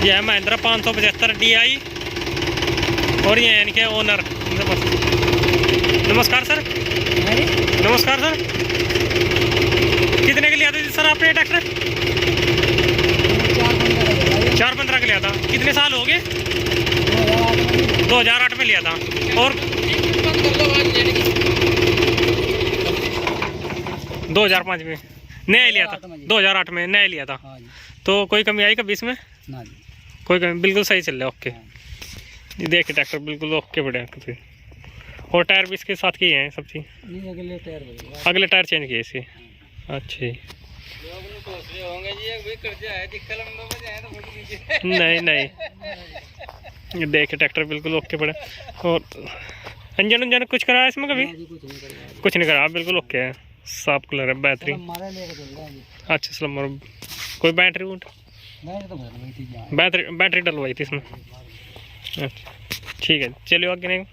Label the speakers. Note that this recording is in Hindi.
Speaker 1: ये है महिंद्रा 575 DI और ये है इनके ओनर। नमस्कार सर। नमस्कार सर। कितने के लिया था सर आपने ट्रैक्टर? 4-15 के लिया था। कितने साल हो गए? 2008 में लिया था। और 2005 में नया लिया था। 2008 में नया लिया था। तो कोई कमी आई कभी इसमें?
Speaker 2: ना जी,
Speaker 1: कोई कमी, बिल्कुल सही चल रहा है। ओके, ये देखिए ट्रैक्टर बिल्कुल ओके बढ़िया। और टायर भी इसके साथ किए हैं सब चीज? अगले टायर चेंज किए इसके। अच्छा नहीं नहीं, ये देखिए ट्रैक्टर बिल्कुल ओके पड़े। और इंजन उंजन कुछ कराया इसमें कभी? कुछ नहीं करा, बिल्कुल ओके है, साफ कलर है, बेहतरीन। अच्छा स्लमर। कोई बैटरी बैटरी डलवाई थी इसमें? अच्छा ठीक है, चलिए आगे नहीं।